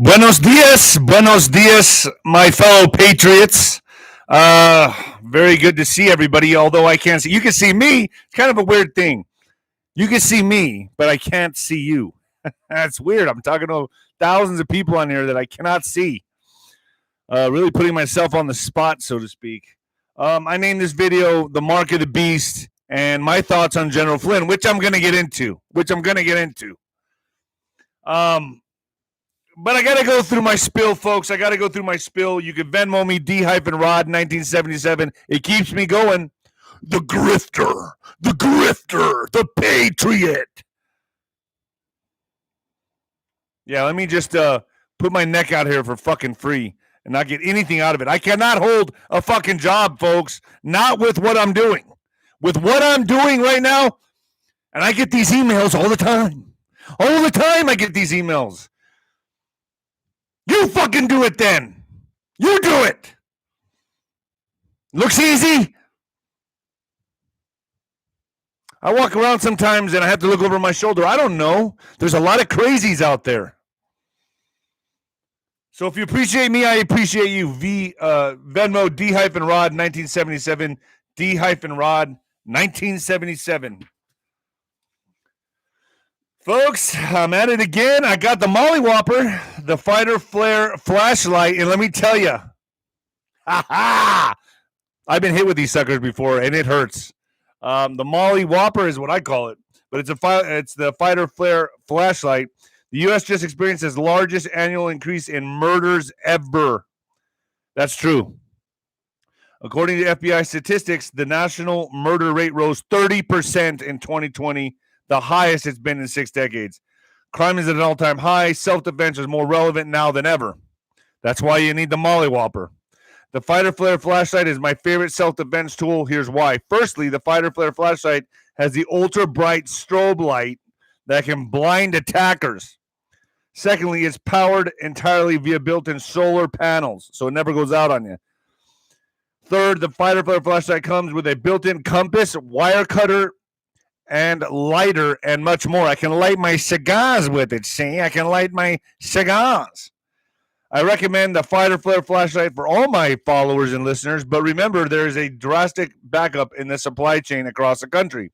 Buenos dias, my fellow patriots. Very good to see everybody. Although I can't see, you can see me. It's kind of a weird thing. You can see me, but I can't see you. That's weird. I'm talking to thousands of people on here that I cannot see. Really putting myself on the spot, so to speak. I named this video "The Mark of the Beast" and my thoughts on General Flynn, which I'm going to get into. But I got to go through my spill, folks. I got to go through my spill. You can Venmo me D-Rod 1977. It keeps me going. The grifter, the patriot. Yeah, let me just put my neck out here for fucking free and not get anything out of it. I cannot hold a fucking job, folks. Not with what I'm doing. With what I'm doing right now, and I get these emails all the time. All the time I get these emails. You fucking do it then. You do it. Looks easy. I walk around sometimes and I have to look over my shoulder. I don't know. There's a lot of crazies out there. So if you appreciate me, I appreciate you. Venmo D-Rod 1977. D-Rod 1977. Folks, I'm at it again. I got the Molly Whopper, the Fighter Flare flashlight, and let me tell you, I've been hit with these suckers before, and it hurts. The Molly Whopper is what I call it, but it's the Fighter Flare flashlight. The U.S. just experienced its largest annual increase in murders ever. That's true. According to FBI statistics, the national murder rate rose 30% in 2020. The highest it's been in 6 decades. Crime is at an all-time high. Self-defense is more relevant now than ever. That's why you need the Molly Whopper. The Fighter Flare flashlight is my favorite self-defense tool. Here's why. Firstly, the Fighter Flare flashlight has the ultra-bright strobe light that can blind attackers. Secondly, it's powered entirely via built-in solar panels, so it never goes out on you. Third, the Fighter Flare flashlight comes with a built-in compass, wire cutter, and lighter, and much more. I can light my cigars with it, see? I can light my cigars. I recommend the Fighter Flare flashlight for all my followers and listeners, but remember, there is a drastic backup in the supply chain across the country.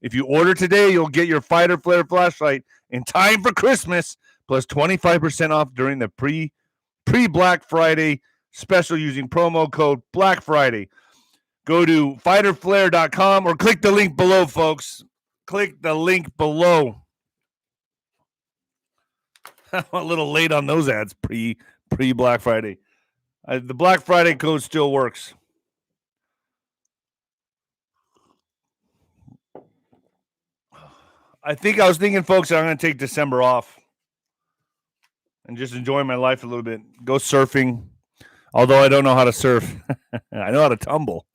If you order today, you'll get your Fighter Flare flashlight in time for Christmas, plus 25% off during the pre-Black Friday special using promo code Black Friday. Go to fighterflare.com or click the link below, folks. Click the link below. I'm a little late on those ads pre-Black Friday. The Black Friday code still works. I was thinking, folks, I'm going to take December off and just enjoy my life a little bit. Go surfing, although I don't know how to surf. I know how to tumble.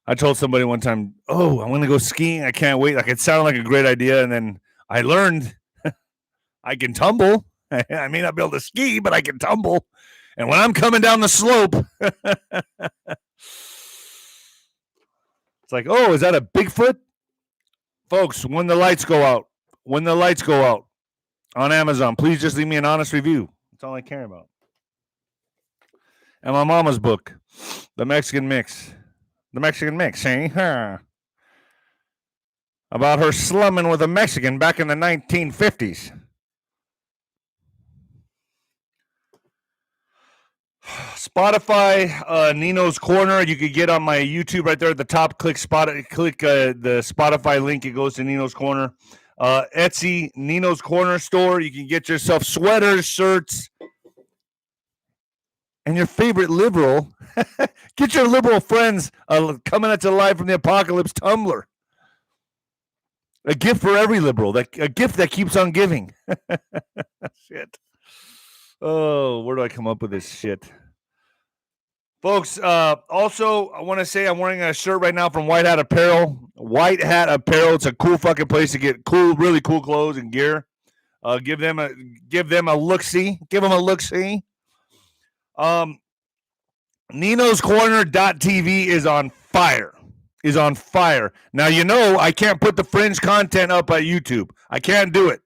I told somebody one time, I'm going to go skiing. I can't wait. Like, it sounded like a great idea. And then I learned I can tumble. I may not be able to ski, but I can tumble. And when I'm coming down the slope, it's like, is that a Bigfoot? Folks, when the lights go out on Amazon, please just leave me an honest review. That's all I care about. And my mama's book, The Mexican Mix. The Mexican Mix, eh? About her slumming with a Mexican back in the 1950s. Spotify, Nino's Corner. You could get on my YouTube right there at the top. Click the Spotify link. It goes to Nino's Corner. Etsy, Nino's Corner store. You can get yourself sweaters, shirts, and your favorite liberal. Get your liberal friends coming at you live from the apocalypse Tumblr. A gift for every liberal. A gift that keeps on giving. Shit. Where do I come up with this shit? Folks, also, I want to say I'm wearing a shirt right now from White Hat Apparel. White Hat Apparel. It's a cool fucking place to get really cool clothes and gear. Give them a look-see. Give them a look-see. Nino'sCorner.tv is on fire. Now, I can't put the fringe content up at YouTube. I can't do it.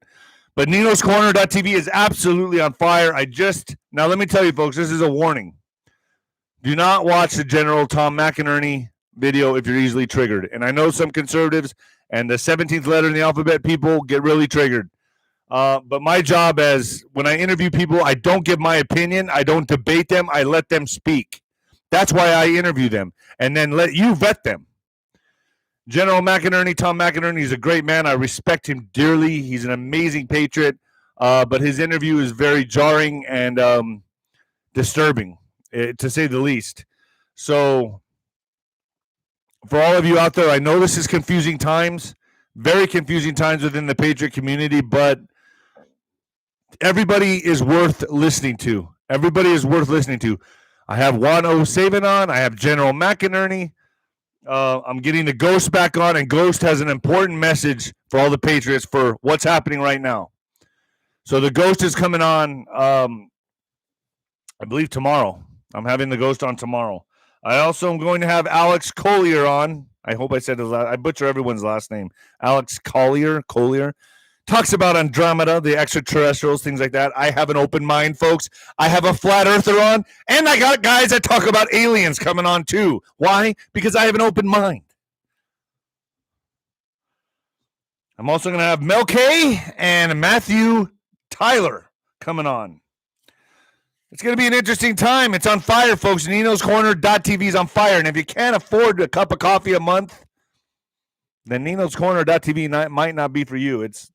But Nino'sCorner.tv is absolutely on fire. Now let me tell you, folks, this is a warning. Do not watch the General Tom McInerney video if you're easily triggered. And I know some conservatives and the 17th letter in the alphabet people get really triggered. But my job when I interview people, I don't give my opinion. I don't debate them. I let them speak. That's why I interview them and then let you vet them. General McInerney, Tom McInerney, is a great man. I respect him dearly. He's an amazing patriot. But his interview is very jarring and disturbing, to say the least. So for all of you out there, I know this is confusing times, very confusing times within the patriot community, but everybody is worth listening to. Everybody is worth listening to. I have Juan O'Savin on. I have General McInerney. I'm getting the Ghost back on, and Ghost has an important message for all the patriots for what's happening right now. So the Ghost is coming on, I believe, tomorrow. I'm having the Ghost on tomorrow. I also am going to have Alex Collier on. I hope I said his last. I butcher everyone's last name. Alex Collier. Talks about Andromeda, the extraterrestrials, things like that. I have an open mind, folks. I have a flat earther on, and I got guys that talk about aliens coming on too. Why? Because I have an open mind. I'm also going to have Mel K and Matthew Tyler coming on. It's going to be an interesting time. It's on fire, folks. Nino'sCorner.tv is on fire, and if you can't afford a cup of coffee a month, then Nino'sCorner.tv might not be for you. It's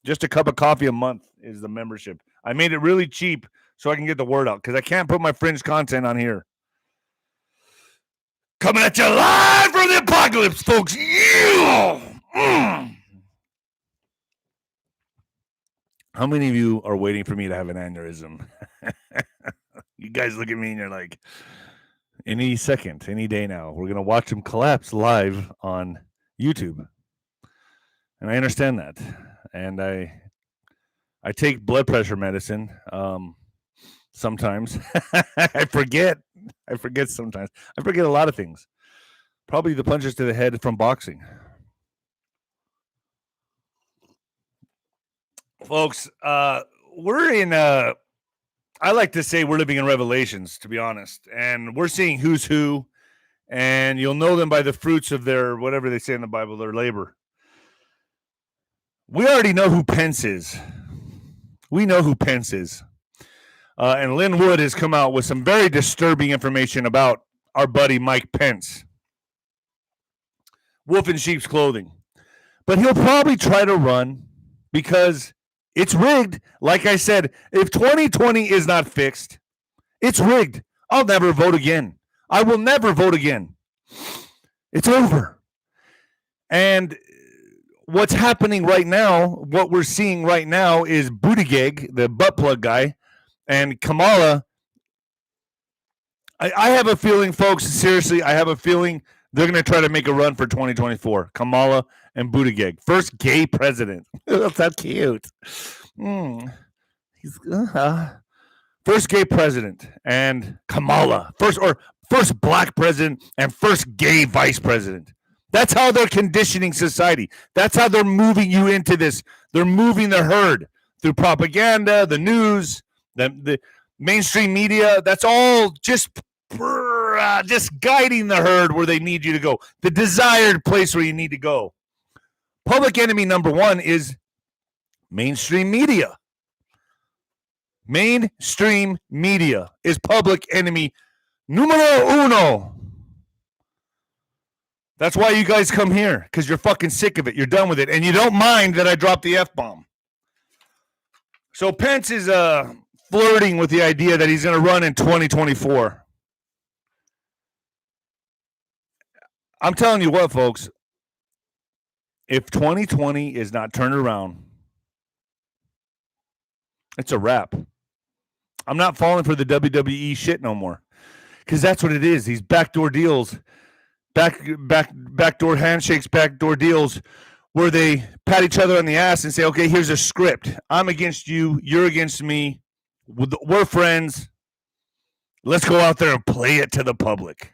just a cup of coffee a month is the membership. I made it really cheap so I can get the word out because I can't put my fringe content on here. Coming at you live from the apocalypse, folks. Yeah! How many of you are waiting for me to have an aneurysm? You guys look at me and you're like, any second, any day now, we're going to watch him collapse live on YouTube. And I understand that. And I take blood pressure medicine sometimes. I forget sometimes. I forget a lot of things. Probably the punches to the head from boxing. Folks, we're in I like to say we're living in Revelations, to be honest. And we're seeing who's who. And you'll know them by the fruits of their, whatever they say in the Bible, their labor. We already know who Pence is. We know who Pence is. And Lynn Wood has come out with some very disturbing information about our buddy Mike Pence. Wolf in sheep's clothing. But he'll probably try to run because it's rigged. Like I said, if 2020 is not fixed, it's rigged. I'll never vote again. I will never vote again. It's over. And what's happening right now, what we're seeing right now is Buttigieg, the butt plug guy, and Kamala. I have a feeling, folks, seriously, I have a feeling they're going to try to make a run for 2024. Kamala and Buttigieg. First gay president. That's so cute. First gay president and Kamala. First black president and first gay vice president. That's how they're conditioning society. That's how they're moving you into this. They're moving the herd through propaganda, the news, the mainstream media. That's all just guiding the herd where they need you to go. The desired place where you need to go. Public enemy number one is mainstream media. Mainstream media is public enemy numero uno. That's why you guys come here, because you're fucking sick of it. You're done with it. And you don't mind that I dropped the F-bomb. So Pence is flirting with the idea that he's going to run in 2024. I'm telling you what, folks. If 2020 is not turned around, it's a wrap. I'm not falling for the WWE shit no more. Because that's what it is. These backdoor deals. Backdoor handshakes, backdoor deals where they pat each other on the ass and say, okay, here's a script. I'm against you. You're against me. We're friends. Let's go out there and play it to the public.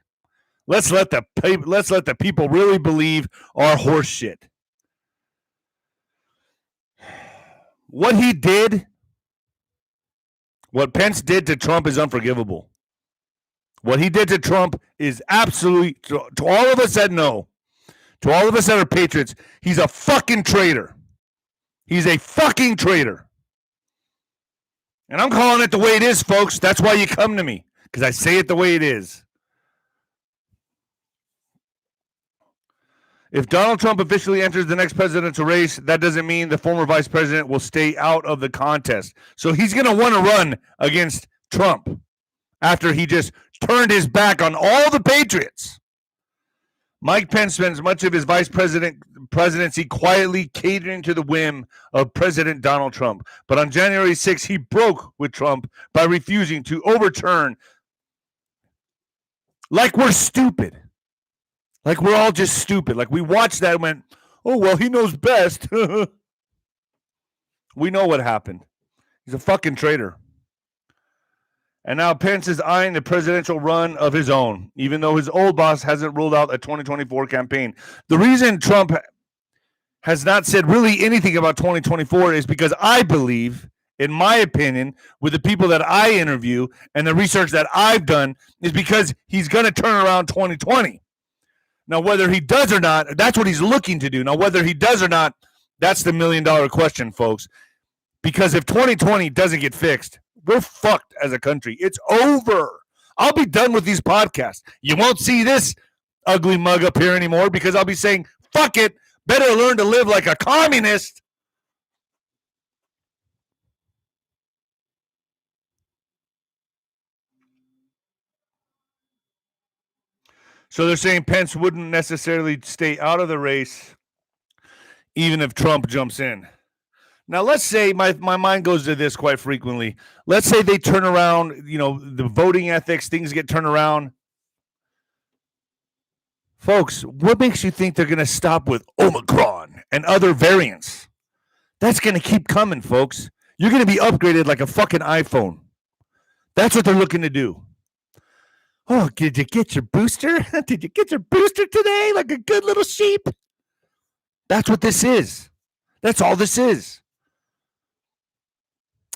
Let's let the people really believe our horse shit. What he did, what Pence did to Trump is unforgivable. What he did to Trump is absolutely, to all of us that know, to all of us that are patriots, he's a fucking traitor. He's a fucking traitor. And I'm calling it the way it is, folks. That's why you come to me, because I say it the way it is. If Donald Trump officially enters the next presidential race, that doesn't mean the former vice president will stay out of the contest. So he's going to want to run against Trump after he just turned his back on all the patriots. Mike Pence spends much of his vice presidency quietly catering to the whim of President Donald Trump. But on January 6th, he broke with Trump by refusing to overturn. Like we're stupid. Like we're all just stupid. Like we watched that and went, oh, well, he knows best. We know what happened. He's a fucking traitor. And now Pence is eyeing the presidential run of his own, even though his old boss hasn't ruled out a 2024 campaign. The reason Trump has not said really anything about 2024 is because I believe, in my opinion, with the people that I interview and the research that I've done, is because he's going to turn around 2020. Now, whether he does or not, that's what he's looking to do. Now, whether he does or not, that's the $1 million question, folks. Because if 2020 doesn't get fixed, we're fucked as a country. It's over. I'll be done with these podcasts. You won't see this ugly mug up here anymore because I'll be saying, fuck it, better learn to live like a communist. So they're saying Pence wouldn't necessarily stay out of the race even if Trump jumps in. Now, let's say my mind goes to this quite frequently. Let's say they turn around, the voting ethics, things get turned around. Folks, what makes you think they're going to stop with Omicron and other variants? That's going to keep coming, folks. You're going to be upgraded like a fucking iPhone. That's what they're looking to do. Oh, did you get your booster? Did you get your booster today like a good little sheep? That's what this is. That's all this is.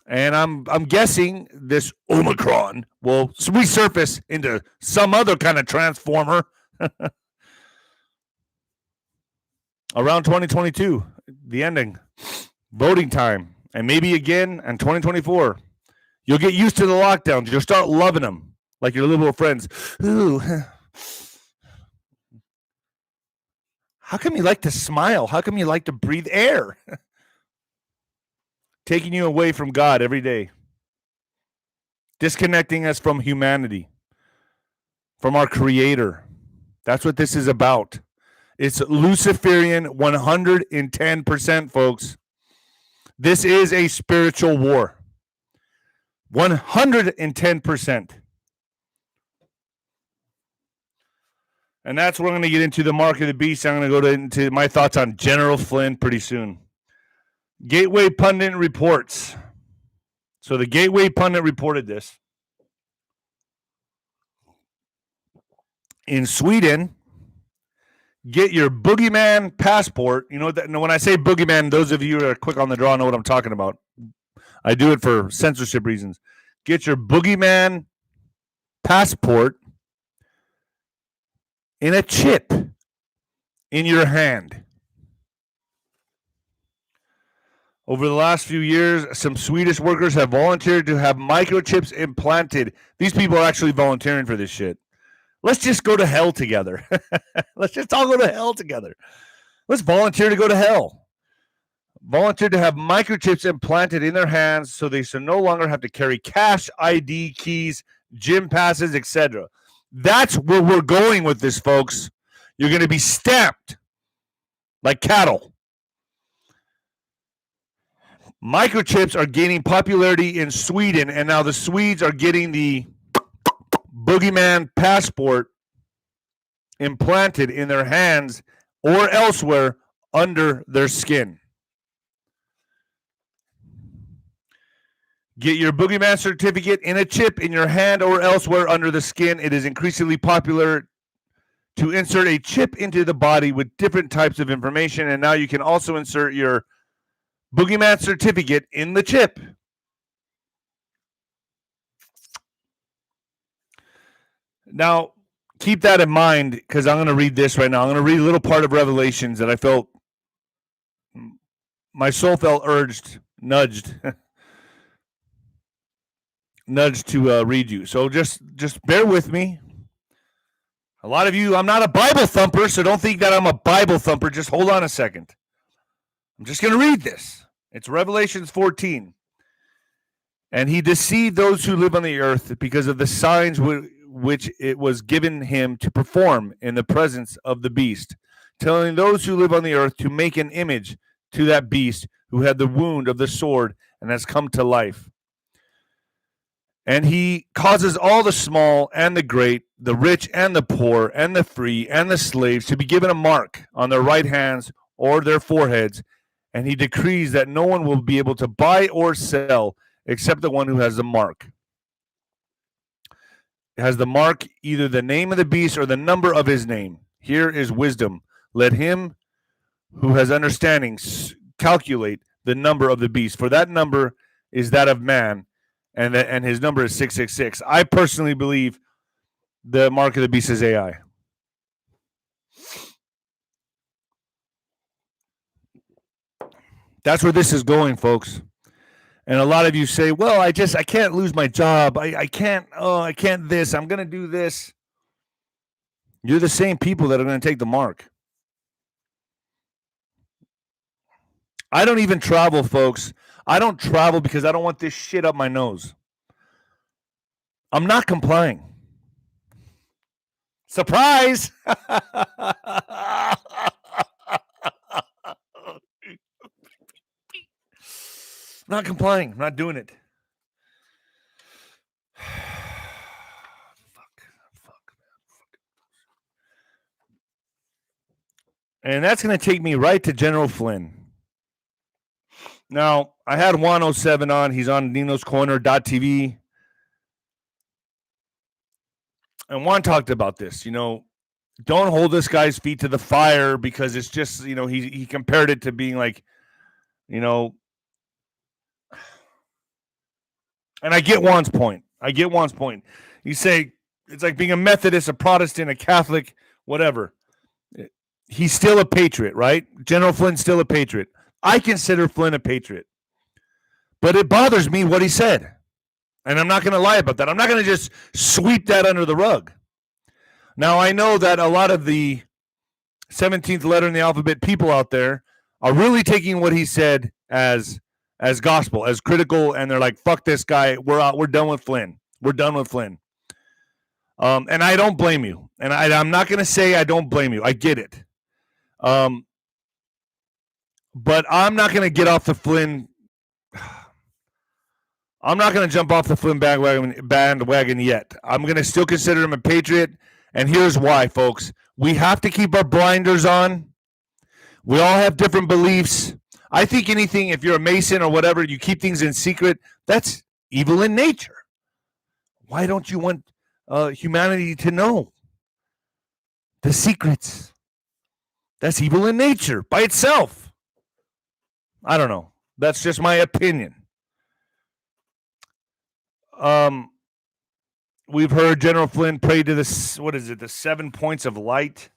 And I'm guessing this Omicron will resurface into some other kind of transformer around 2022, the ending, voting time, and maybe again in 2024. You'll get used to the lockdowns. You'll start loving them like your liberal friends. Ooh. How come you like to smile? How come you like to breathe air? Taking you away from God every day. Disconnecting us from humanity, from our Creator. That's what this is about. It's Luciferian 110%, folks. This is a spiritual war. 110%. And that's what I'm going to get into, the mark of the beast. I'm going to go into my thoughts on General Flynn pretty soon. Gateway Pundit reports. So the Gateway Pundit reported this. In Sweden, get your boogeyman passport. You know that when I say boogeyman, those of you who are quick on the draw know what I'm talking about. I do it for censorship reasons. Get your boogeyman passport in a chip in your hand. Over the last few years, some Swedish workers have volunteered to have microchips implanted. These people are actually volunteering for this shit. Let's just go to hell together. Let's just all go to hell together. Let's volunteer to go to hell. Volunteer to have microchips implanted in their hands so they should no longer have to carry cash, ID, keys, gym passes, etc. That's where we're going with this, folks. You're going to be stamped like cattle. Microchips are gaining popularity in Sweden, and now the Swedes are getting the boogeyman passport implanted in their hands or elsewhere under their skin. Get your boogeyman certificate in a chip in your hand or elsewhere under the skin. It is increasingly popular to insert a chip into the body with different types of information, and now you can also insert your Boogeyman certificate in the chip. Now, keep that in mind because I'm going to read this right now. I'm going to read a little part of Revelations that I felt, my soul felt nudged to read you. So just bear with me. A lot of you, I'm not a Bible thumper, so don't think that I'm a Bible thumper. Just hold on a second. I'm just going to read this. It's Revelations 14. And he deceived those who live on the earth because of the signs which it was given him to perform in the presence of the beast, telling those who live on the earth to make an image to that beast who had the wound of the sword and has come to life. And he causes all the small and the great, the rich and the poor, and the free and the slaves to be given a mark on their right hands or their foreheads. And he decrees that no one will be able to buy or sell except the one who has the mark. It has the mark, either the name of the beast or the number of his name. Here is wisdom. Let him who has understanding calculate the number of the beast, for that number is that of man, and his number is 666. I personally believe the mark of the beast is AI. That's where this is going, folks. And a lot of you say, well, I can't lose my job. I can't this. I'm going to do this. You're the same people that are going to take the mark. I don't even travel, folks. I don't travel because I don't want this shit up my nose. I'm not complying. Surprise! Not complying. I'm not doing it. Fuck. And that's going to take me right to General Flynn. Now, I had 107 on. He's on Nino's Corner.tv. And Juan talked about this. Don't hold this guy's feet to the fire because it's just, he compared it to being like, and I get Juan's point. You say it's like being a Methodist, a Protestant, a Catholic, whatever. He's still a patriot, right? General Flynn's still a patriot. I consider Flynn a patriot. But it bothers me what he said. And I'm not going to lie about that. I'm not going to just sweep that under the rug. Now, I know that a lot of the 17th letter in the alphabet people out there are really taking what he said as gospel, as critical, and they're like, fuck this guy. We're out. We're done with Flynn. And I don't blame you. And I'm not going to say I don't blame you. I get it. But I'm not going to get off the Flynn. I'm not going to jump off the Flynn bandwagon yet. I'm going to still consider him a patriot. And here's why, folks. We have to keep our blinders on. We all have different beliefs. I think anything, if you're a Mason or whatever, you keep things in secret, that's evil in nature. Why don't you want humanity to know the secrets? That's evil in nature by itself. I don't know. That's just my opinion. We've heard General Flynn pray to the 7 points of light,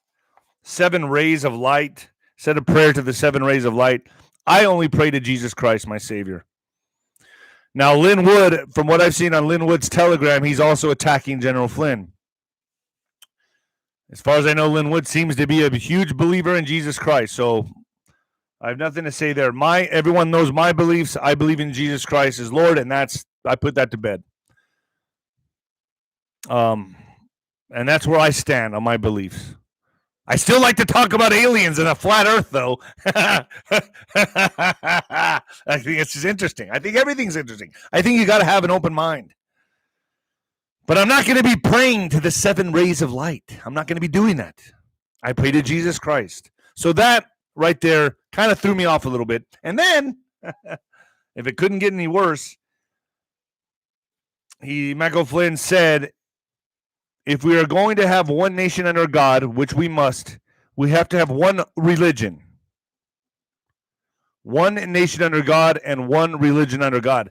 7 rays of light, said a prayer to the 7 rays of light. I only pray to Jesus Christ, my Savior. Now, Lynn Wood, from what I've seen on Lynn Wood's Telegram, he's also attacking General Flynn. As far as I know, Lynn Wood seems to be a huge believer in Jesus Christ, so I have nothing to say there. Everyone knows my beliefs. I believe in Jesus Christ as Lord, and I put that to bed. And that's where I stand on my beliefs. I still like to talk about aliens and a flat earth, though. I think it's just interesting. I think everything's interesting. I think you got to have an open mind. But I'm not going to be praying to the 7 rays of light. I'm not going to be doing that. I pray to Jesus Christ. So that right there kind of threw me off a little bit. And then, if it couldn't get any worse, Michael Flynn said, if we are going to have one nation under God, which we must, we have to have one religion. one nation under God and one religion under God.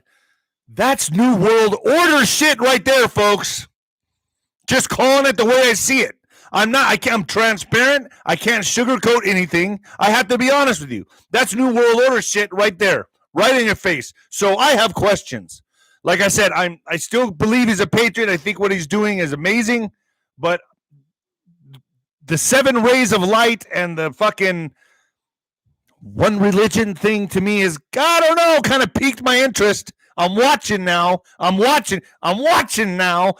That's New World Order shit right there, folks. Just calling it the way I see it. I'm transparent. I can't sugarcoat anything. I have to be honest with you. That's New World Order shit right there, right in your face. So I have questions. Like I said, I still believe he's a patriot. I think what he's doing is amazing, but the 7 rays of light and the fucking one religion thing to me is, I don't know, kind of piqued my interest. I'm watching now. I'm watching now.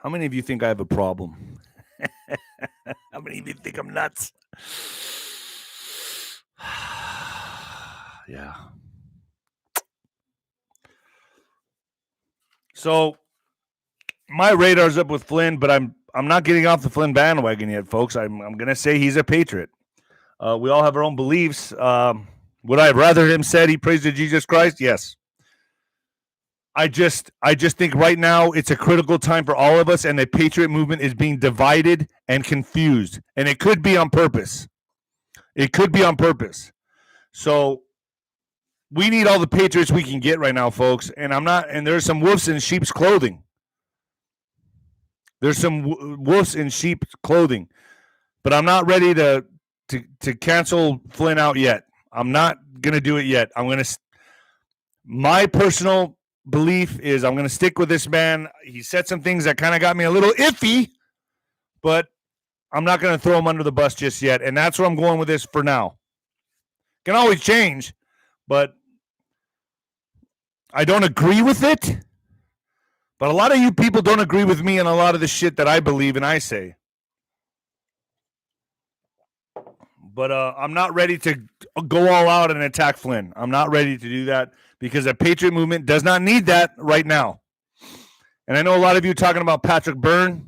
How many of you think I have a problem? How many of you think I'm nuts? Yeah. So my radar's up with Flynn, but I'm not getting off the Flynn bandwagon yet, folks. I'm gonna say he's a patriot. We all have our own beliefs. Would I have rather him said he prays to Jesus Christ? Yes. I just think right now it's a critical time for all of us, and the patriot movement is being divided and confused, and it could be on purpose. It could be on purpose. So we need all the patriots we can get right now, folks. And there's some wolves in sheep's clothing. There's some wolves in sheep's clothing, but I'm not ready to cancel Flynn out yet. I'm not gonna do it yet. My personal belief is I'm going to stick with this man. He said some things that kind of got me a little iffy, but I'm not going to throw him under the bus just yet. And that's where I'm going with this for now. Can always change, but I don't agree with it. But a lot of you people don't agree with me on a lot of the shit that I believe and I say. But I'm not ready to go all out and attack Flynn. I'm not ready to do that because the patriot movement does not need that right now. And I know a lot of you talking about Patrick Byrne.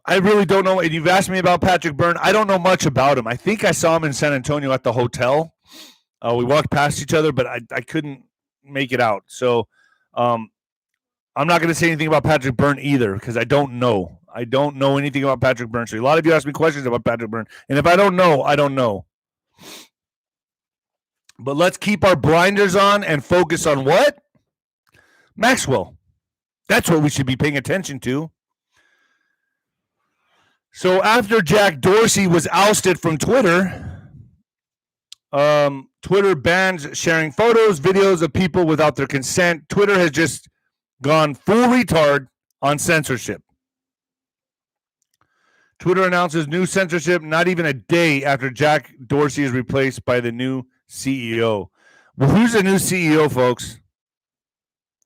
I really don't know. And you've asked me about Patrick Byrne. I don't know much about him. I think I saw him in San Antonio at the hotel. We walked past each other, but I couldn't make it out. So I'm not going to say anything about Patrick Byrne either because I don't know. I don't know anything about Patrick Byrne. So a lot of you ask me questions about Patrick Byrne. And if I don't know, I don't know. But let's keep our blinders on and focus on what? Maxwell. That's what we should be paying attention to. So after Jack Dorsey was ousted from Twitter, Twitter bans sharing photos, videos of people without their consent. Twitter has just gone full retard on censorship. Twitter announces new censorship not even a day after Jack Dorsey is replaced by the new CEO. Well, who's the new CEO, folks?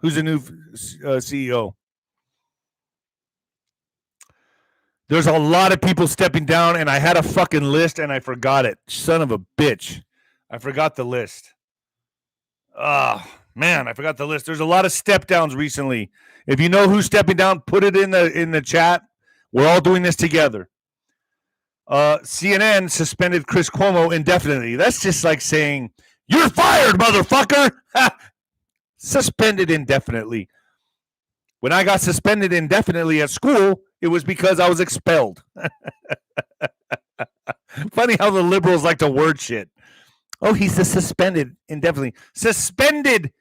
Who's the new CEO? There's a lot of people stepping down, and I had a fucking list, and I forgot it. Son of a bitch. I forgot the list. Man, I forgot the list. There's a lot of step downs recently. If you know who's stepping down, put it in the chat. We're all doing this together. CNN suspended Chris Cuomo indefinitely. That's just like saying, you're fired, motherfucker. Suspended indefinitely. When I got suspended indefinitely at school, it was because I was expelled. Funny how the liberals like to word shit. Oh, he's suspended indefinitely. Suspended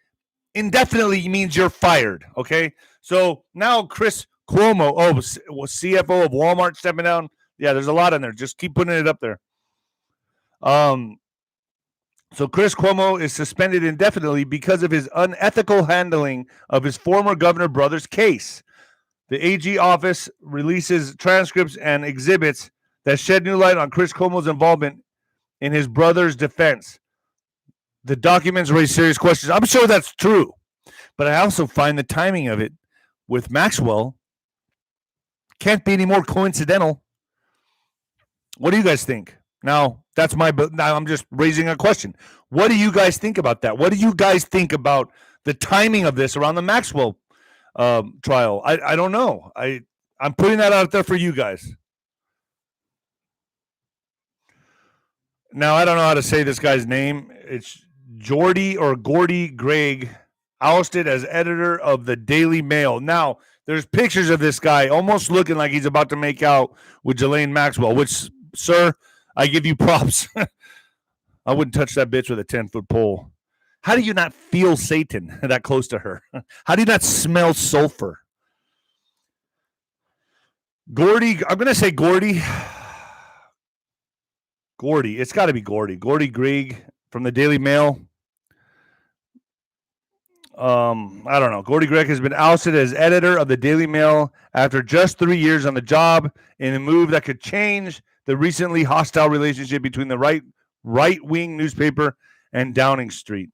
indefinitely means you're fired, okay? So now Chris Cuomo, CFO of Walmart stepping down. Yeah, there's a lot in there. Just keep putting it up there. So Chris Cuomo is suspended indefinitely because of his unethical handling of his former governor brother's case. The AG office releases transcripts and exhibits that shed new light on Chris Cuomo's involvement in his brother's defense. The documents raise serious questions. I'm sure that's true, but I also find the timing of it with Maxwell can't be any more coincidental. What do you guys think? Now, now I'm just raising a question. What do you guys think about that? What do you guys think about the timing of this around the Maxwell trial? I don't know. I'm putting that out there for you guys. Now, I don't know how to say this guy's name. It's Gordy Gregg, ousted as editor of the Daily Mail. Now, There's pictures of this guy almost looking like he's about to make out with Ghislaine Maxwell, which, sir, I give you props. I wouldn't touch that bitch with a 10-foot pole. How do you not feel Satan that close to her? How do you not smell sulfur? Gordy, I'm going to say Gordy. Gordy, it's got to be Gordy. Gordy Grieg from the Daily Mail. I don't know. Gordy Gregg has been ousted as editor of the Daily Mail after just 3 years on the job in a move that could change the recently hostile relationship between the right-wing newspaper and Downing Street.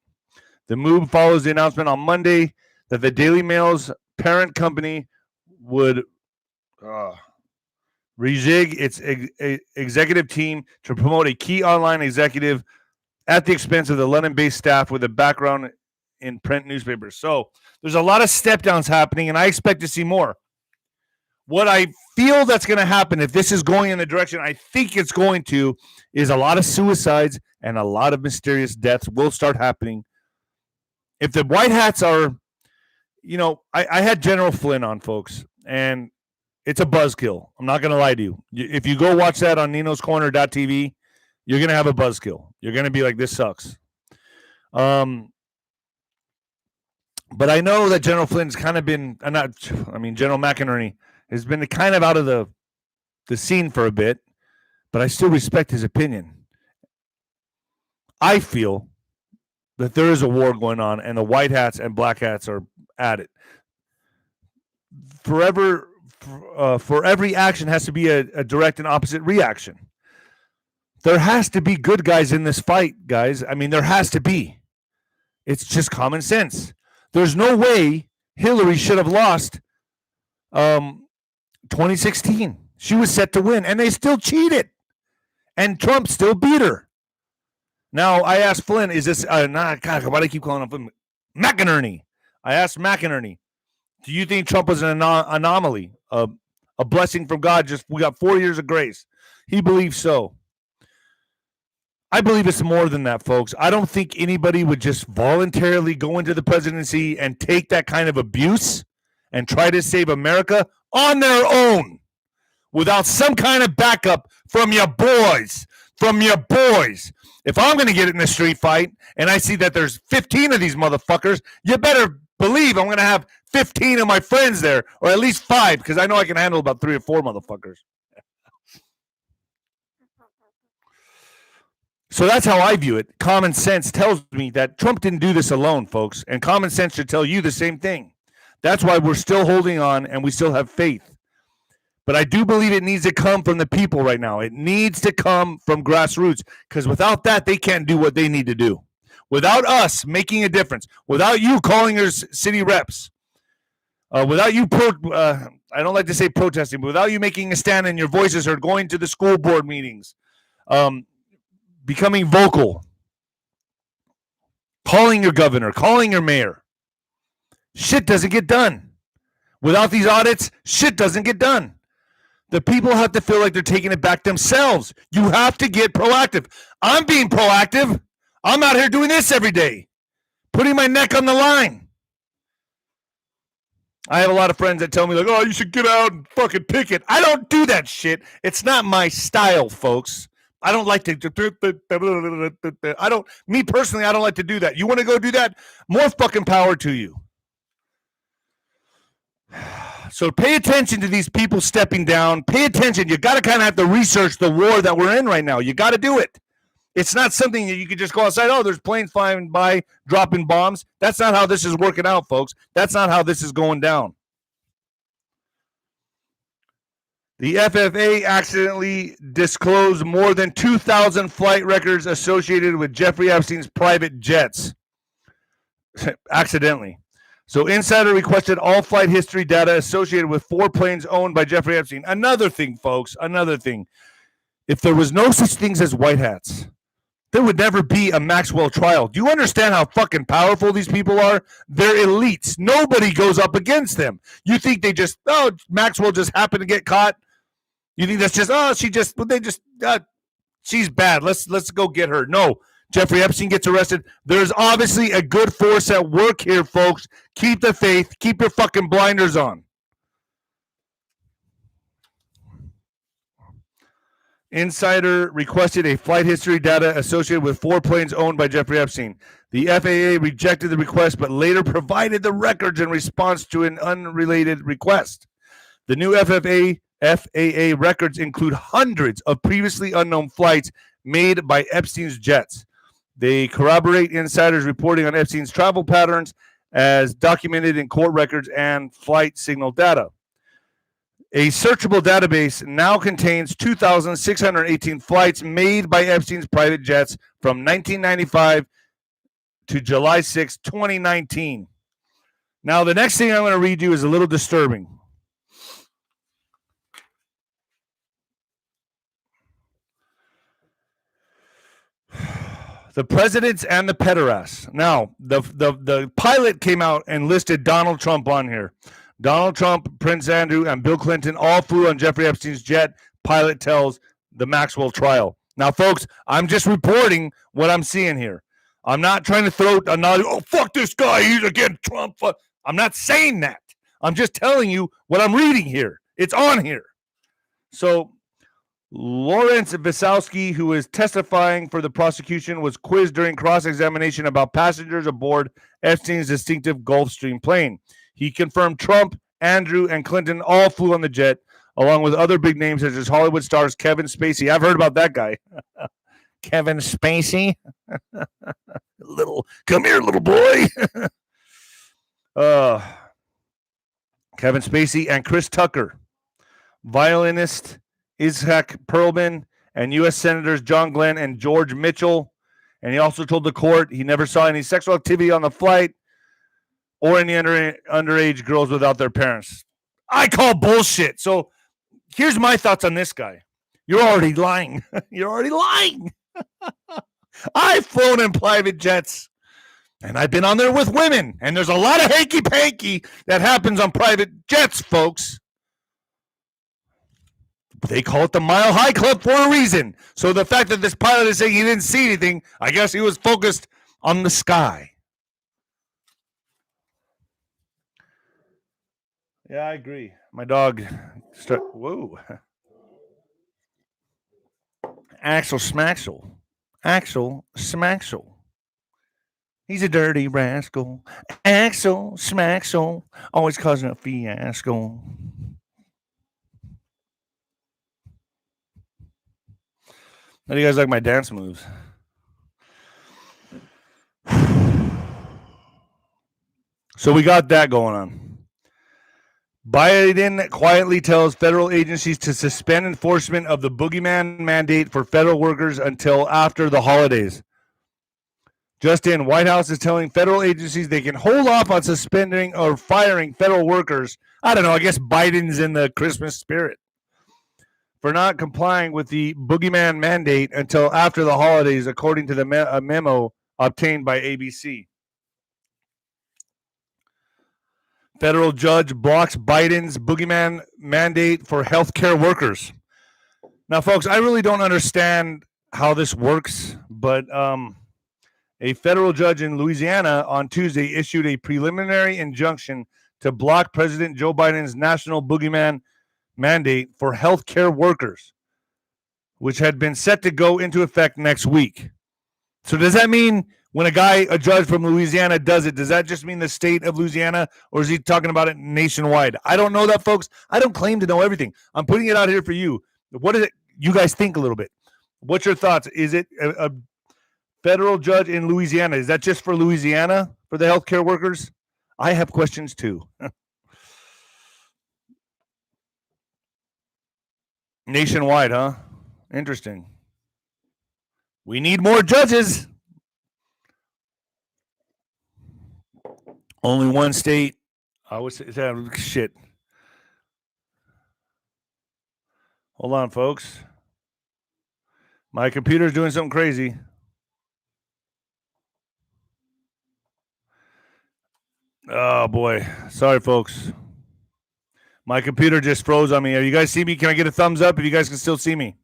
The move follows the announcement on Monday that the Daily Mail's parent company would rejig its executive team to promote a key online executive at the expense of the London-based staff with a background in print newspapers. So there's a lot of step downs happening, and I expect to see more. What I feel that's going to happen, if this is going in the direction I think it's going to, is a lot of suicides and a lot of mysterious deaths will start happening. If the white hats are, I had General Flynn on, folks, and it's a buzzkill. I'm not going to lie to you. If you go watch that on ninoscorner.tv, you're going to have a buzzkill. You're going to be like, this sucks. But I know that General Flynn's kind of been, General McInerney has been kind of out of the scene for a bit, but I still respect his opinion. I feel that there is a war going on, and the white hats and black hats are at it. For every action has to be a direct and opposite reaction. There has to be good guys in this fight, guys. I mean, there has to be. It's just common sense. There's no way Hillary should have lost 2016. She was set to win, and they still cheated. And Trump still beat her. Now, I asked Flynn, is this... God, why do I keep calling him McInerney? I asked McInerney, do you think Trump was an anomaly? A blessing from God? We got 4 years of grace. He believes so. I believe it's more than that, folks. I don't think anybody would just voluntarily go into the presidency and take that kind of abuse and try to save America on their own without some kind of backup from your boys. If I'm going to get in a street fight and I see that there's 15 of these motherfuckers, you better believe I'm going to have 15 of my friends there, or at least 5, because I know I can handle about 3 or 4 motherfuckers. So that's how I view it. Common sense tells me that Trump didn't do this alone, folks, and common sense should tell you the same thing. That's why we're still holding on and we still have faith. But I do believe it needs to come from the people right now. It needs to come from grassroots, because without that, they can't do what they need to do. Without us making a difference, without you calling your city reps, without you, I don't like to say protesting, but without you making a stand and your voices heard, going to the school board meetings, becoming vocal, calling your governor, calling your mayor, shit doesn't get done. Without these audits, shit doesn't get done. The people have to feel like they're taking it back themselves. You have to get proactive. I'm being proactive. I'm out here doing this every day, putting my neck on the line. I have a lot of friends that tell me, like, oh, you should get out and fucking picket. I don't do that shit. It's not my style, folks. I don't like to, me personally, I don't like to do that. You want to go do that? More fucking power to you. So pay attention to these people stepping down. Pay attention. You got to kind of have to research the war that we're in right now. You got to do it. It's not something that you could just go outside. Oh, there's planes flying by, dropping bombs. That's not how this is working out, folks. That's not how this is going down. The FFA accidentally disclosed more than 2,000 flight records associated with Jeffrey Epstein's private jets. Accidentally. So Insider requested all flight history data associated with 4 planes owned by Jeffrey Epstein. Another thing, folks, another thing. If there was no such things as white hats, there would never be a Maxwell trial. Do you understand how fucking powerful these people are? They're elites. Nobody goes up against them. You think they just, Maxwell just happened to get caught? You think that's just, she's bad. Let's go get her. No, Jeffrey Epstein gets arrested. There's obviously a good force at work here, folks. Keep the faith. Keep your fucking blinders on. Insider requested a flight history data associated with 4 planes owned by Jeffrey Epstein. The FAA rejected the request, but later provided the records in response to an unrelated request. The new FAA records include hundreds of previously unknown flights made by Epstein's jets. They corroborate insiders reporting on Epstein's travel patterns as documented in court records and flight signal data. A searchable database now contains 2,618 flights made by Epstein's private jets from 1995 to July 6, 2019. Now, the next thing I'm going to read you is a little disturbing. The presidents and the pederasts. Now, the pilot came out and listed Donald Trump on here. Donald Trump, Prince Andrew, and Bill Clinton all flew on Jeffrey Epstein's jet, pilot tells the Maxwell trial. Now, folks, I'm just reporting what I'm seeing here. I'm not trying to throw another, oh, fuck this guy, he's against Trump. I'm not saying that. I'm just telling you what I'm reading here. It's on here. So, Lawrence Visowski, who is testifying for the prosecution, was quizzed during cross-examination about passengers aboard Epstein's distinctive Gulfstream plane. He confirmed Trump, Andrew, and Clinton all flew on the jet, along with other big names such as Hollywood stars Kevin Spacey. I've heard about that guy. Kevin Spacey. Come here, little boy. Kevin Spacey and Chris Tucker, violinist Isaac Perlman, and U.S. Senators John Glenn and George Mitchell. And he also told the court he never saw any sexual activity on the flight or any underage girls without their parents. I call bullshit. So here's my thoughts on this guy. You're already lying. You're already lying. I've flown in private jets, and I've been on there with women, and there's a lot of hanky-panky that happens on private jets, folks. They call it the Mile High Club for a reason. So the fact that this pilot is saying he didn't see anything, I guess he was focused on the sky. Yeah, I agree. My dog whoa. Axel Smaxel. Axel Smaxel. He's a dirty rascal. Axel Smaxel. Always causing a fiasco. How do you guys like my dance moves? So we got that going on. Biden quietly tells federal agencies to suspend enforcement of the boogeyman mandate for federal workers until after the holidays. Just in, White House is telling federal agencies they can hold off on suspending or firing federal workers. I don't know, I guess Biden's in the Christmas spirit. For not complying with the boogeyman mandate until after the holidays, according to the memo obtained by ABC. Federal judge blocks Biden's boogeyman mandate for healthcare workers. Now, folks, I really don't understand how this works, but a federal judge in Louisiana on Tuesday issued a preliminary injunction to block President Joe Biden's national boogeyman mandate for healthcare workers, which had been set to go into effect next week. So does that mean when a judge from Louisiana does it, does that just mean the state of Louisiana, or is he talking about it nationwide? I don't know that, folks. I don't claim to know everything. I'm putting it out here for you. What is it? You guys think a little bit. What's your thoughts? Is it a federal judge in Louisiana? Is that just for Louisiana, for the healthcare workers? I have questions too. Nationwide, huh? Interesting. We need more judges. Only one state. I would say shit. Hold on, folks. My computer's doing something crazy. Oh boy. Sorry, folks. My computer just froze on me. You guys see me? Can I get a thumbs up if you guys can still see me?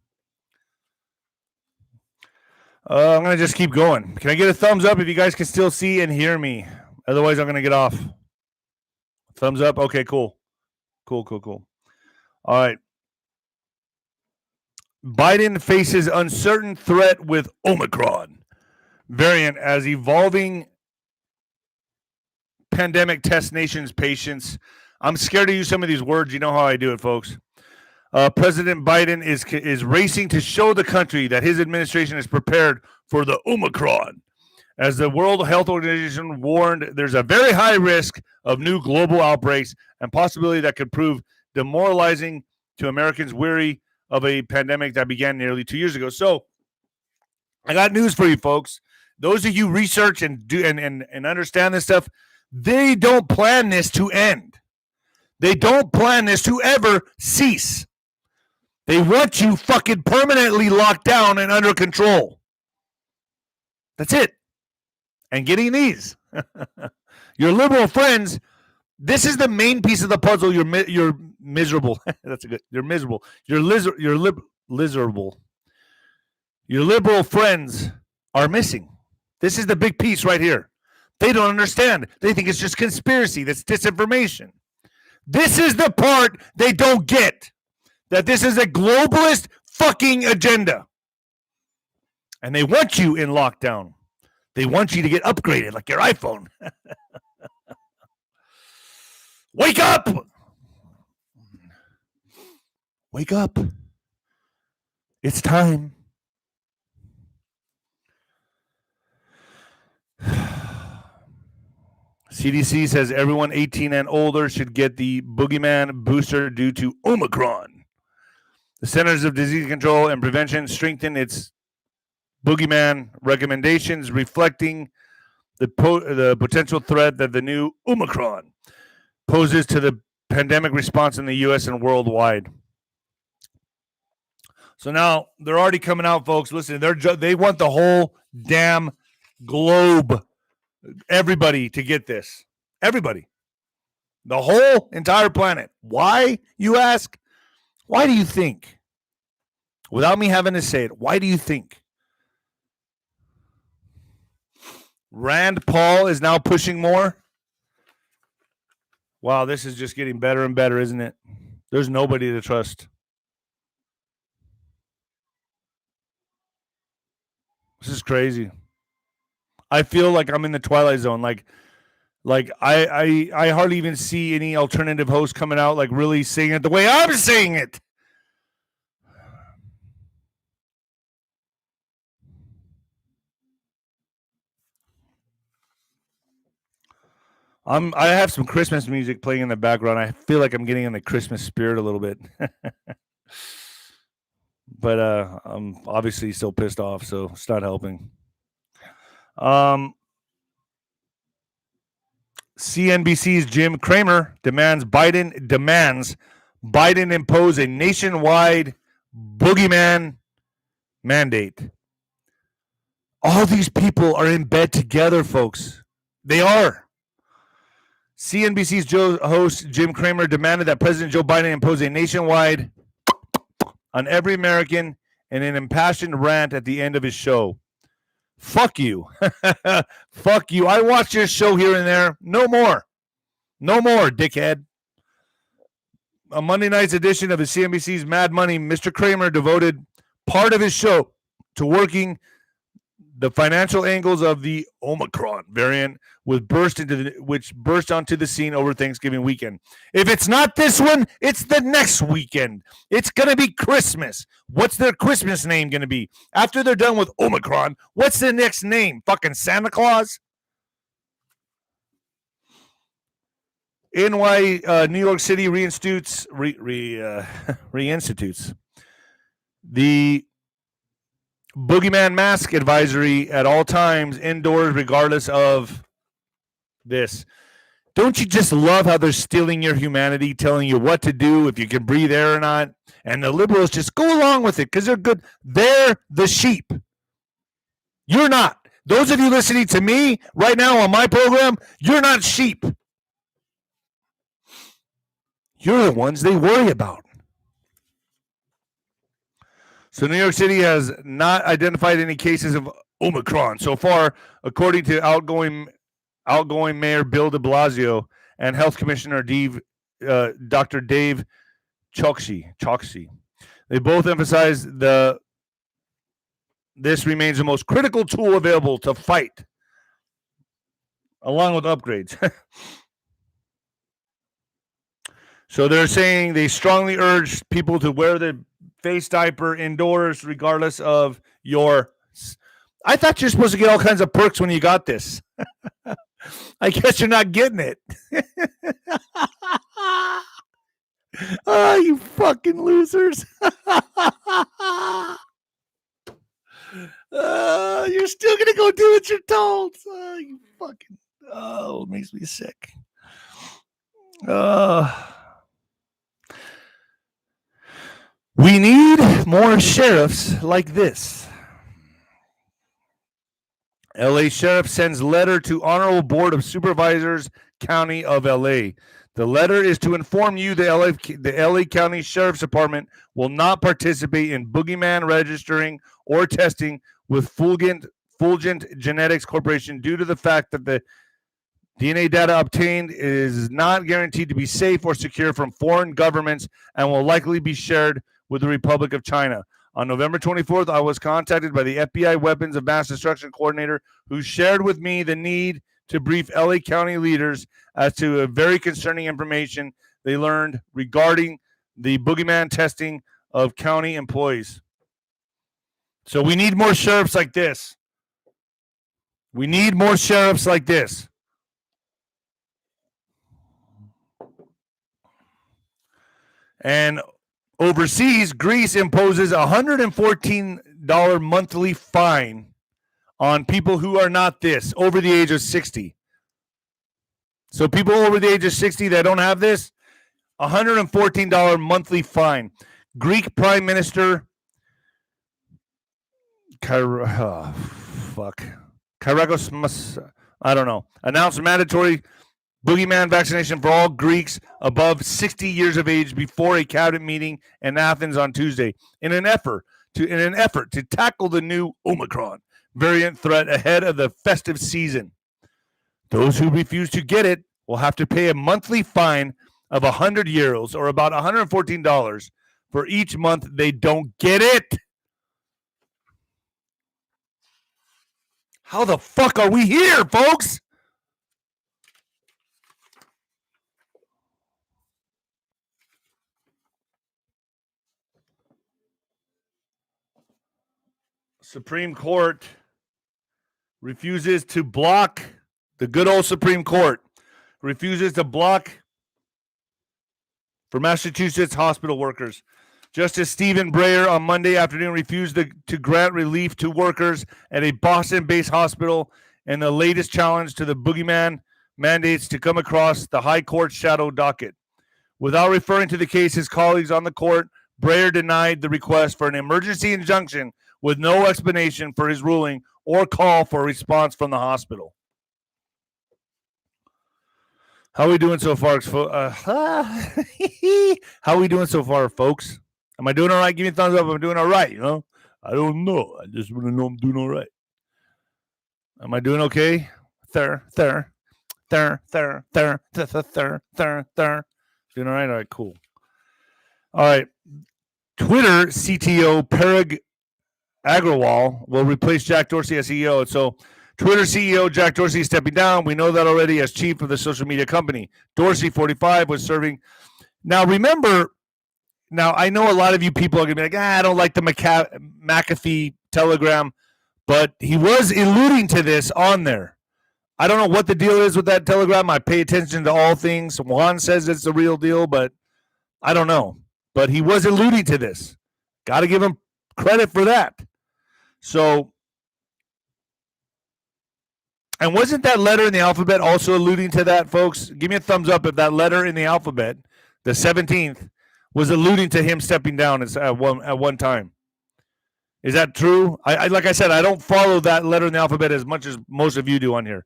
I'm going to just keep going. Can I get a thumbs up if you guys can still see and hear me? Otherwise, I'm going to get off. Thumbs up? Okay, cool. Cool. All right. Biden faces uncertain threat with Omicron variant as evolving pandemic test nation's patients. I'm scared to use some of these words. You know how I do it, folks. President Biden is racing to show the country that his administration is prepared for the Omicron. As the World Health Organization warned, there's a very high risk of new global outbreaks and possibility that could prove demoralizing to Americans weary of a pandemic that began nearly 2 years ago. So I got news for you, folks. Those of you research and do and understand this stuff, they don't plan this to end. They don't plan this to ever cease. They want you fucking permanently locked down and under control. That's it. And getting these. Your liberal friends, this is the main piece of the puzzle. You're miserable. That's a good. You're miserable. You're miserable. Your liberal friends are missing. This is the big piece right here. They don't understand. They think it's just conspiracy. That's disinformation. This is the part they don't get. That this is a globalist fucking agenda. And they want you in lockdown. They want you to get upgraded like your iPhone. Wake up! Wake up. It's time. CDC says everyone 18 and older should get the boogeyman booster due to Omicron. The Centers of Disease Control and Prevention strengthened its boogeyman recommendations, reflecting the potential threat that the new Omicron poses to the pandemic response in the U.S. and worldwide. So now they're already coming out, folks. Listen, they want the whole damn globe, everybody to get this. Everybody. The whole entire planet. Why, you ask? Why do you think? Without me having to say it, why do you think? Rand Paul is now pushing more? Wow, this is just getting better and better, isn't it? There's nobody to trust. This is crazy. I feel like I'm in the Twilight Zone. Like I hardly even see any alternative host coming out like really saying it the way I'm saying it. I have some Christmas music playing in the background. I feel like I'm getting in the Christmas spirit a little bit. But I'm obviously still pissed off, so it's not helping. CNBC's Jim Cramer demands Biden impose a nationwide boogeyman mandate. All these people are in bed together, folks. They are. CNBC's host Jim Cramer demanded that President Joe Biden impose a nationwide on every American in an impassioned rant at the end of his show. Fuck you. Fuck you. I watch your show here and there. No more. No more, dickhead. A Monday night's edition of the CNBC's Mad Money, Mr. Cramer devoted part of his show to working the financial angles of the Omicron variant, which burst onto the scene over Thanksgiving weekend. If it's not this one, it's the next weekend. It's going to be Christmas. What's their Christmas name going to be? After they're done with Omicron, what's the next name? Fucking Santa Claus? New York City reinstitutes the boogeyman mask advisory at all times indoors, regardless of this. Don't you just love how they're stealing your humanity, telling you what to do, if you can breathe air or not? And the liberals just go along with it because they're good. They're the sheep. You're not. Those of you listening to me right now on my program, you're not sheep. You're the ones they worry about. So New York City has not identified any cases of Omicron so far, according to outgoing Mayor Bill de Blasio and Health Commissioner Dr. Dave Chokshi. They both emphasize this remains the most critical tool available to fight, along with upgrades. So they're saying they strongly urge people to wear the face diaper indoors, regardless of your. I thought you're supposed to get all kinds of perks when you got this. I guess you're not getting it. Oh, you fucking losers. You're still going to go do what you're told. Oh, you fucking. Oh, it makes me sick. We need more sheriffs like this. LA Sheriff sends letter to Honorable Board of Supervisors, County of LA. The letter is to inform you the LA County Sheriff's Department will not participate in boogeyman registering or testing with Fulgent Genetics Corporation due to the fact that the DNA data obtained is not guaranteed to be safe or secure from foreign governments and will likely be shared with the Republic of China. On November 24th, I was contacted by the FBI Weapons of Mass Destruction Coordinator, who shared with me the need to brief LA County leaders as to a very concerning information they learned regarding the boogeyman testing of county employees. So we need more sheriffs like this. We need more sheriffs like this. And overseas, Greece imposes a $114 monthly fine on people who are not over the age of 60. So people over the age of 60 that don't have this, $114 monthly fine. Greek Prime Minister Kyriakos, I don't know, announced mandatory boogeyman vaccination for all Greeks above 60 years of age before a cabinet meeting in Athens on Tuesday in an effort to tackle the new Omicron variant threat ahead of the festive season. Those who refuse to get it will have to pay a monthly fine of 100 euros or about $114 for each month they don't get it. How the fuck are we here, folks? Supreme Court refuses to block, the good old Supreme Court refuses to block for Massachusetts hospital workers. Justice Stephen Breyer on Monday afternoon refused to grant relief to workers at a Boston-based hospital in the latest challenge to the boogeyman mandates to come across the high court's shadow docket. Without referring to the case, his colleagues on the court, Breyer denied the request for an emergency injunction with no explanation for his ruling or call for a response from the hospital. How are we doing so far? How are we doing so far, folks? Am I doing all right? Give me a thumbs up if I'm doing all right, you know? I don't know. I just want to know I'm doing all right. Am I doing okay? Doing all right? All right, cool. All right. Twitter CTO Parag Agrawal will replace Jack Dorsey as CEO. So Twitter CEO Jack Dorsey is stepping down. We know that already as chief of the social media company. Dorsey, 45, was serving. Now, remember, I know a lot of you people are going to be like, I don't like the McAfee telegram, but he was alluding to this on there. I don't know what the deal is with that telegram. I pay attention to all things. Juan says it's the real deal, but I don't know. But he was alluding to this. Got to give him credit for that. So, and wasn't that letter in the alphabet also alluding to that, folks? Give me a thumbs up if that letter in the alphabet, the 17th, was alluding to him stepping down at one time. Is that true? I like I said, I don't follow that letter in the alphabet as much as most of you do on here.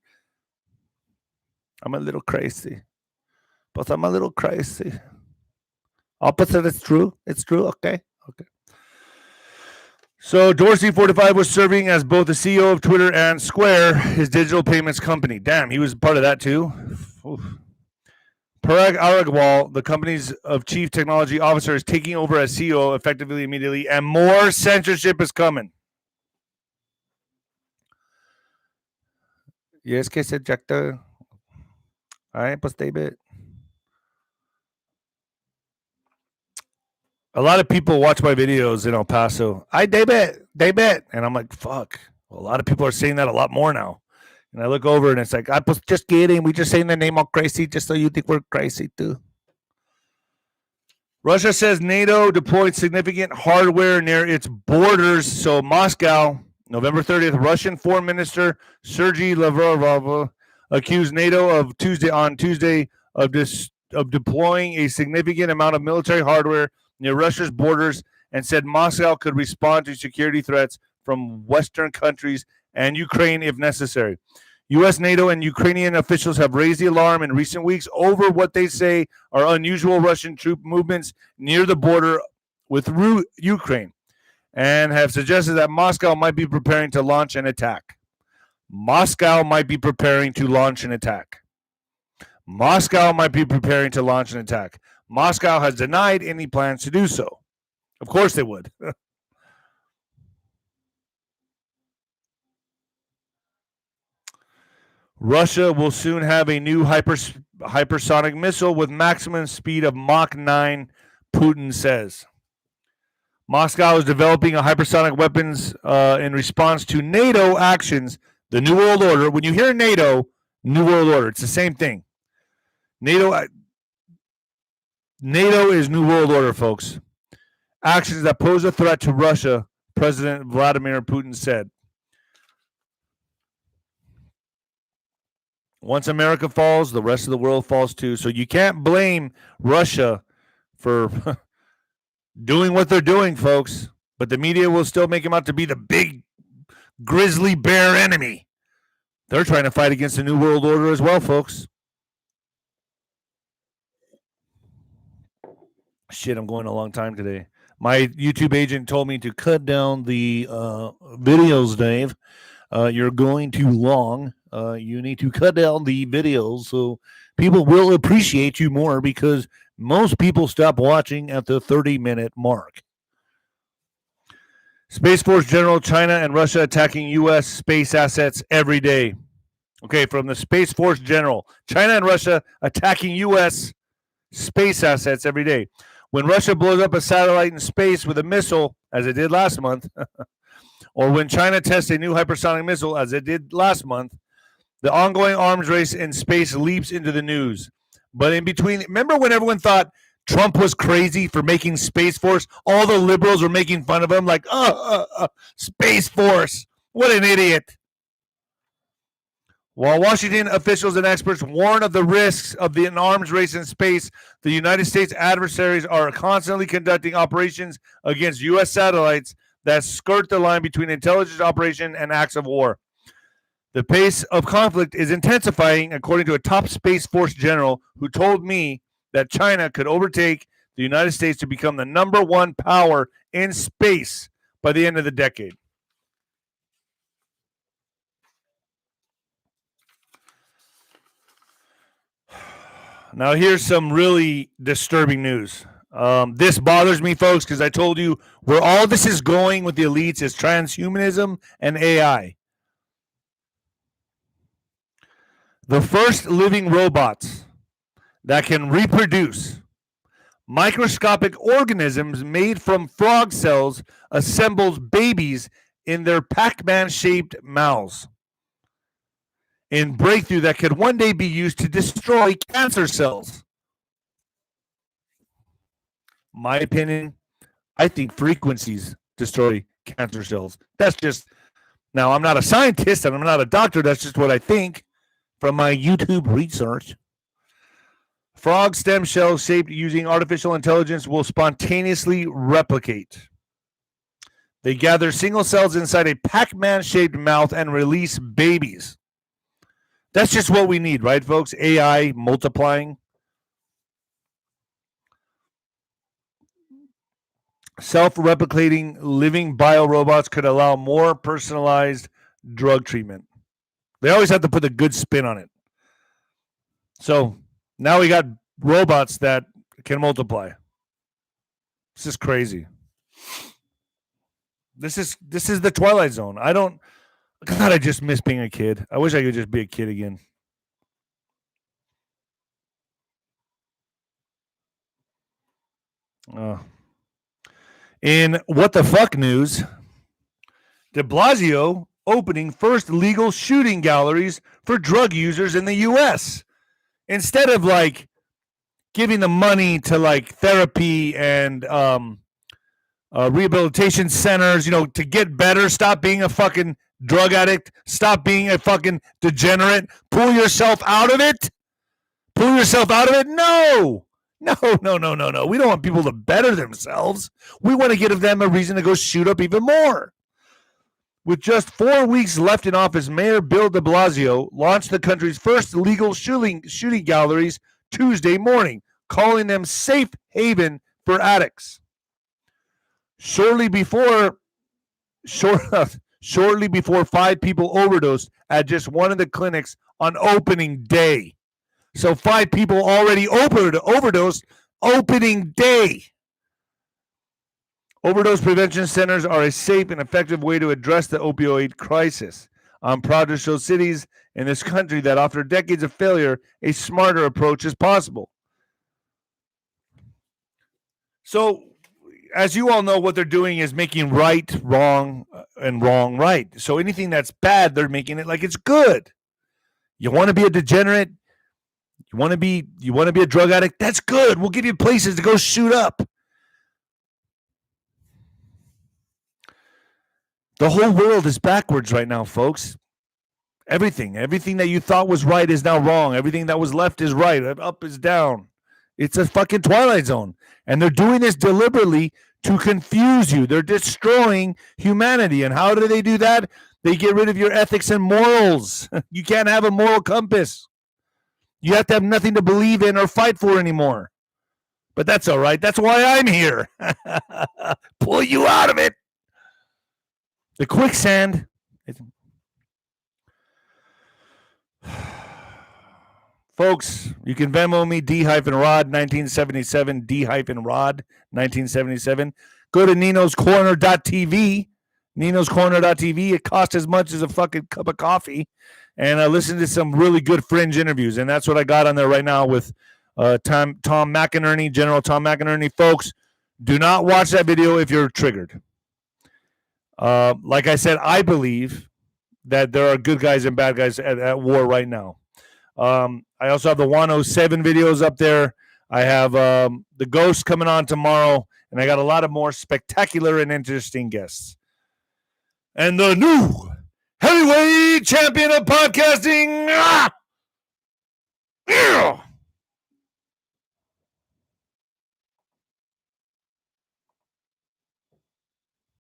I'm a little crazy. But I'm a little crazy. Opposite is true. It's true. Okay. So Dorsey, 45, was serving as both the CEO of Twitter and Square, his digital payments company. Damn, he was part of that too. Oof. Parag Agarwal, the company's chief technology officer, is taking over as CEO effectively immediately, and more censorship is coming. Yes, que se ejecta. Ay, pues David. A lot of people watch my videos in El Paso. Hi, David. And I'm like, fuck. Well, a lot of people are saying that a lot more now. And I look over and it's like, I was just kidding. We just saying the name all crazy just so you think we're crazy too. Russia says NATO deployed significant hardware near its borders. So Moscow, November 30th, Russian Foreign Minister Sergei Lavrov accused NATO of Tuesday of deploying a significant amount of military hardware near Russia's borders and said Moscow could respond to security threats from Western countries and Ukraine if necessary. U.S., NATO, and Ukrainian officials have raised the alarm in recent weeks over what they say are unusual Russian troop movements near the border with Ukraine and have suggested that Moscow might be preparing to launch an attack. Moscow has denied any plans to do so. Of course they would. Russia will soon have a new hypersonic missile with maximum speed of Mach 9, Putin says. Moscow is developing a hypersonic weapons in response to NATO actions, the New World Order. When you hear NATO, New World Order, it's the same thing. NATO is New World Order, folks. Actions that pose a threat to Russia, President Vladimir Putin said. Once America falls, the rest of the world falls too. So you can't blame Russia for doing what they're doing, folks. But the media will still make him out to be the big grizzly bear enemy. They're trying to fight against the New World Order as well, folks. Shit, I'm going a long time today. My YouTube agent told me to cut down the videos, Dave. You're going too long. You need to cut down the videos so people will appreciate you more because most people stop watching at the 30-minute mark. Space Force General, China and Russia attacking U.S. space assets every day. Okay, from the Space Force General, China and Russia attacking U.S. space assets every day. When Russia blows up a satellite in space with a missile, as it did last month, or when China tests a new hypersonic missile, as it did last month, the ongoing arms race in space leaps into the news. But in between, remember when everyone thought Trump was crazy for making Space Force? All the liberals were making fun of him like, Space Force, what an idiot. While Washington officials and experts warn of the risks of an arms race in space, the United States adversaries are constantly conducting operations against U.S. satellites that skirt the line between intelligence operation and acts of war. The pace of conflict is intensifying, according to a top Space Force general who told me that China could overtake the United States to become the number one power in space by the end of the decade. Now, here's some really disturbing news. This bothers me, folks, because I told you where all this is going with the elites is transhumanism and AI. The first living robots that can reproduce, microscopic organisms made from frog cells, assembles babies in their Pac-Man-shaped mouths. In breakthrough that could one day be used to destroy cancer cells. My opinion, I think frequencies destroy cancer cells. That's just, now I'm not a scientist and I'm not a doctor. That's just what I think from my YouTube research. Frog stem cells shaped using artificial intelligence will spontaneously replicate. They gather single cells inside a Pac-Man shaped mouth and release babies. That's just what we need, right, folks? AI multiplying. Self-replicating living biorobots could allow more personalized drug treatment. They always have to put a good spin on it. So now we got robots that can multiply. This is crazy. This is the Twilight Zone. God, I just miss being a kid. I wish I could just be a kid again. In what the fuck news, de Blasio opening first legal shooting galleries for drug users in the U.S. Instead of like giving the money to like therapy and rehabilitation centers, to get better, stop being a fucking drug addict, stop being a fucking degenerate, pull yourself out of it. No. We don't want people to better themselves. We want to give them a reason to go shoot up even more. With just 4 weeks left in office, Mayor Bill de Blasio launched the country's first legal shooting galleries Tuesday morning, calling them safe haven for addicts. Shortly before 5 people overdosed at just one of the clinics on opening day. So 5 people already overdosed opening day. Overdose prevention centers are a safe and effective way to address the opioid crisis. I'm proud to show cities in this country that after decades of failure, a smarter approach is possible. So, as you all know, what they're doing is making right wrong and wrong right. So anything that's bad, they're making it like it's good. You want to be a degenerate? You want to be a drug addict? That's good. We'll give you places to go shoot up. The whole world is backwards right now, folks. Everything that you thought was right is now wrong. Everything that was left is right. Up is down. It's a fucking Twilight Zone. And they're doing this deliberately to confuse you. They're destroying humanity. And how do they do that? They get rid of your ethics and morals. You can't have a moral compass. You have to have nothing to believe in or fight for anymore. But that's all right. That's why I'm here. Pull you out of it. The quicksand. Folks, you can Venmo me D-Rod 1977, D-Rod 1977. Go to ninoscorner.tv. ninoscorner.tv. It costs as much as a fucking cup of coffee. And I listened to some really good fringe interviews. And that's what I got on there right now with Tom McInerney, General Tom McInerney. Folks, do not watch that video if you're triggered. Like I said, I believe that there are good guys and bad guys at war right now. I also have the 107 videos up there. I have the Ghost coming on tomorrow. And I got a lot of more spectacular and interesting guests. And the new heavyweight champion of podcasting,